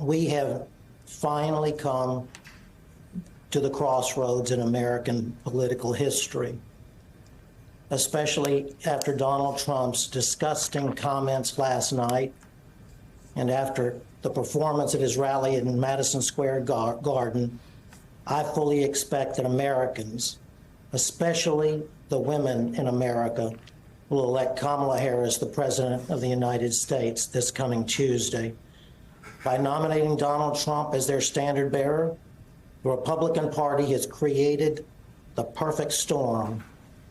we have finally come to the crossroads in American political history, especially after Donald Trump's disgusting comments last night and after the performance at his rally in Madison Square Garden. I fully expect that Americans, especially the women in America, will elect Kamala Harris the President of the United States this coming Tuesday. By nominating Donald Trump as their standard bearer, the Republican Party has created the perfect storm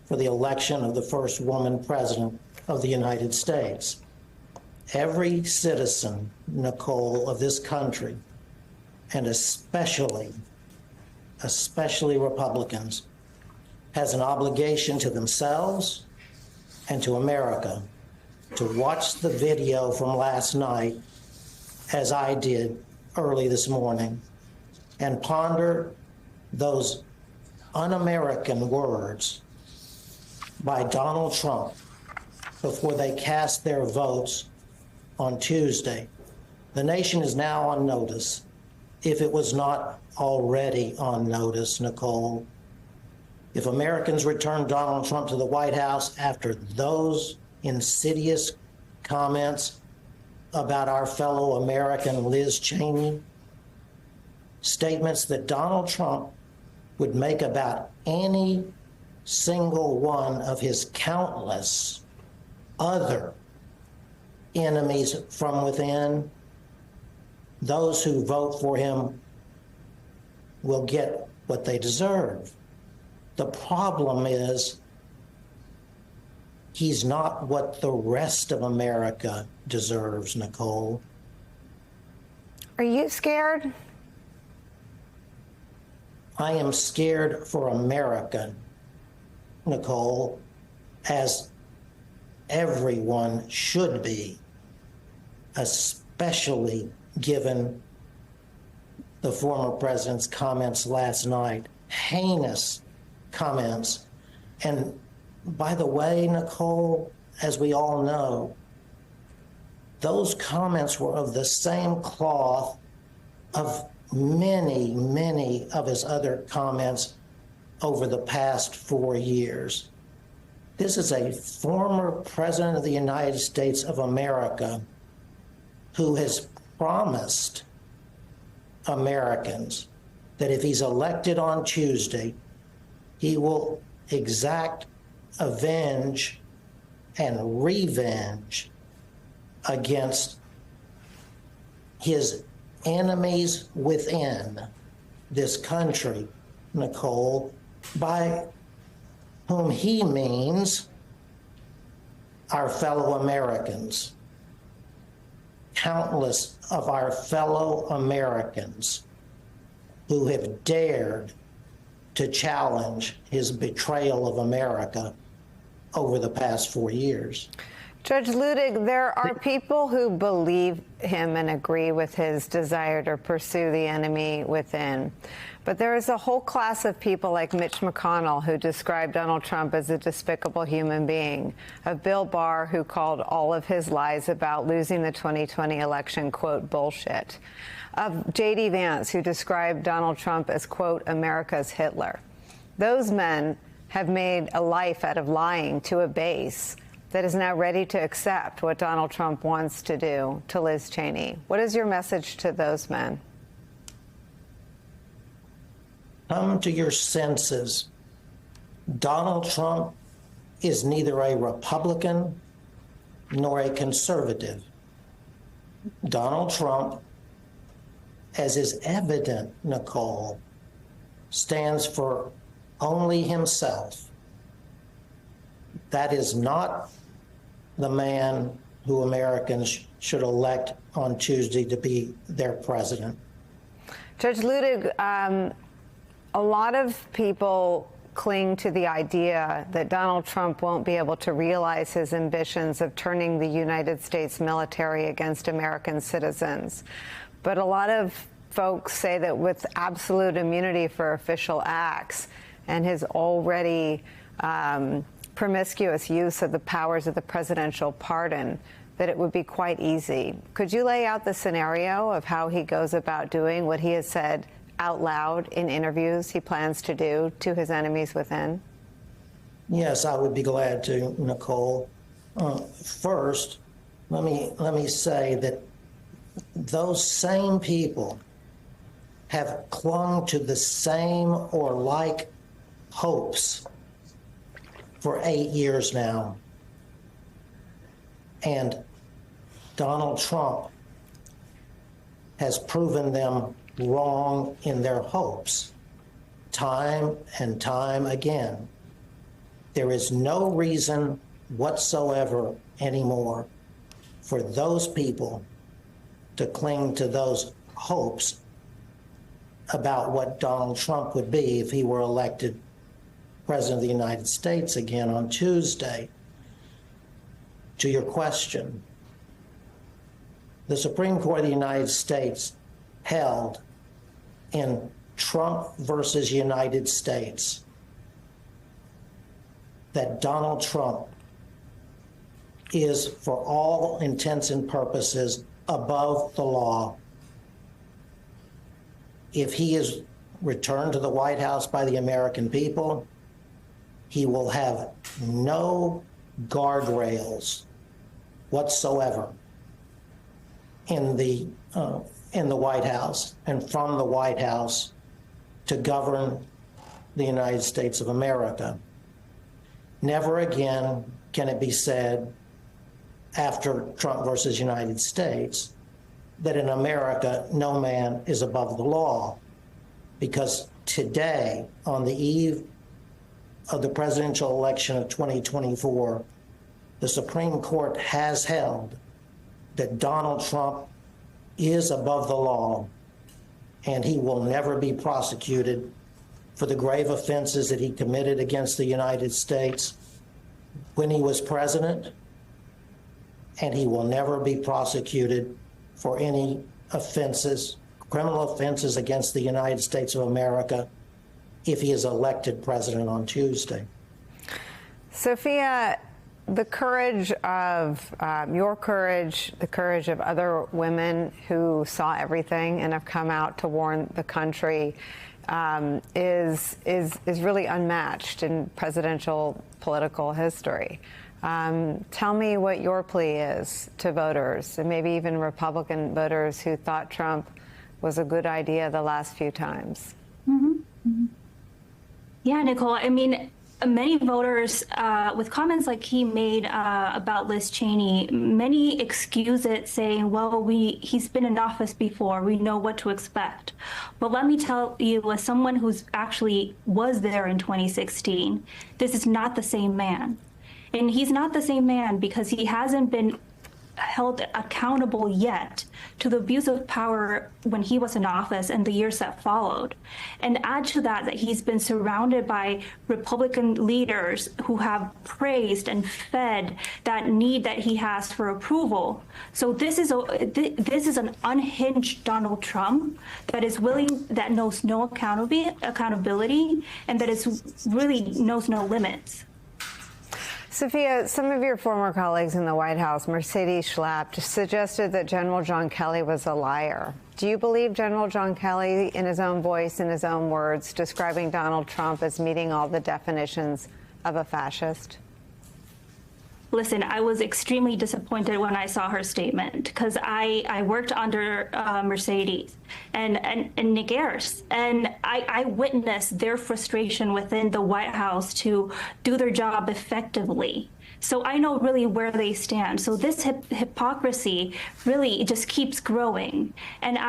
for the election of the first woman president of the United States. Every citizen, Nicole, of this country, and especially Republicans, has an obligation to themselves and to America to watch the video from last night, as I did early this morning, and ponder those un-American words by Donald Trump before they cast their votes on Tuesday. The nation is now on notice, if it was not already on notice, Nicole. If Americans return Donald Trump to the White House after those insidious comments about our fellow American Liz Cheney, statements that Donald Trump would make about any single one of his countless other enemies from within, those who vote for him will get what they deserve. The problem is he's not what the rest of America deserves, Nicole. Are you scared? I am scared for America, Nicole, as everyone should be, especially given the former president's comments last night, heinous comments. And by the way, Nicole, as we all know, those comments were of the same cloth of many, many of his other comments over the past 4 years. This is a former president of the United States of America who has promised Americans that if he's elected on Tuesday, he will exact, avenge, and revenge against his enemies within this country, Nicole, by whom he means our fellow Americans. Countless of our fellow Americans who have dared to challenge his betrayal of America over the past 4 years. Judge Luttig, there are people who believe him and agree with his desire to pursue the enemy within. But there is a whole class of people like Mitch McConnell who described Donald Trump as a despicable human being, of Bill Barr, who called all of his lies about losing the 2020 election, quote, bullshit, of J.D. Vance, who described Donald Trump as, quote, America's Hitler. Those men have made a life out of lying to a base that is now ready to accept what Donald Trump wants to do to Liz Cheney. What is your message to those men? Come to your senses. Donald Trump is neither a Republican nor a conservative. Donald Trump, as is evident, Nicole, stands for only himself. That is not the man who Americans should elect on Tuesday to be their president. Judge Luttig, a lot of people cling to the idea that Donald Trump won't be able to realize his ambitions of turning the United States military against American citizens. But a lot of folks say that with absolute immunity for official acts and his already promiscuous use of the powers of the presidential pardon, that it would be quite easy. Could you lay out the scenario of how he goes about doing what he has said out loud in interviews he plans to do to his enemies within? Yes, I would be glad to, Nicole. First, let me say that those same people have clung to the same or like hopes for 8 years now. And Donald Trump has proven them wrong in their hopes time and time again. There is no reason whatsoever anymore for those people to cling to those hopes about what Donald Trump would be if he were elected President of the United States again on Tuesday. To your question, the Supreme Court of the United States held in Trump versus United States that Donald Trump is, for all intents and purposes, above the law. If he is returned to the White House by the American people, he will have no guardrails whatsoever in the White House and from the White House to govern the United States of America. Never again can it be said after Trump versus United States that in America no man is above the law, because today, on the eve of the presidential election of 2024, the Supreme Court has held that Donald Trump is above the law, and he will never be prosecuted for the grave offenses that he committed against the United States when he was president, and he will never be prosecuted for any offenses, criminal offenses against the United States of America if he is elected president on Tuesday. Sophia, the courage of your courage, the courage of other women who saw everything and have come out to warn the country is really unmatched in presidential political history. Tell me what your plea is to voters, and maybe even Republican voters who thought Trump was a good idea the last few times. Mm-hmm. Mm-hmm. Yeah, Nicole, I mean, many voters, with comments like he made about Liz Cheney, many excuse it, saying, well, he's been in office before, we know what to expect. But let me tell you, as someone who's actually was there in 2016, this is not the same man. And he's not the same man because he hasn't been held accountable yet to the abuse of power when he was in office and the years that followed. And add to that he's been surrounded by Republican leaders who have praised and fed that need that he has for approval. So this is an unhinged Donald Trump that is willing, that knows no accountability, and that is really knows no limits. Sophia, some of your former colleagues in the White House, Mercedes Schlapp, suggested that General John Kelly was a liar. Do you believe General John Kelly, in his own voice, in his own words, describing Donald Trump as meeting all the definitions of a fascist? Listen, I was extremely disappointed when I saw her statement because I worked under Mercedes and Nick Ayers, and I witnessed their frustration within the White House to do their job effectively. So I know really where they stand. So this hypocrisy really just keeps growing. And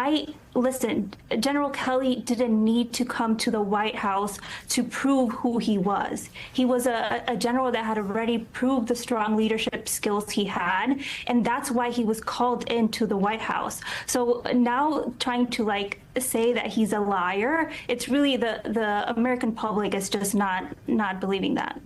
listen, General Kelly didn't need to come to the White House to prove who he was. He was a general that had already proved the strong leadership skills he had, and that's why he was called into the White House. So now trying to say that he's a liar, it's really the American public is just not believing that.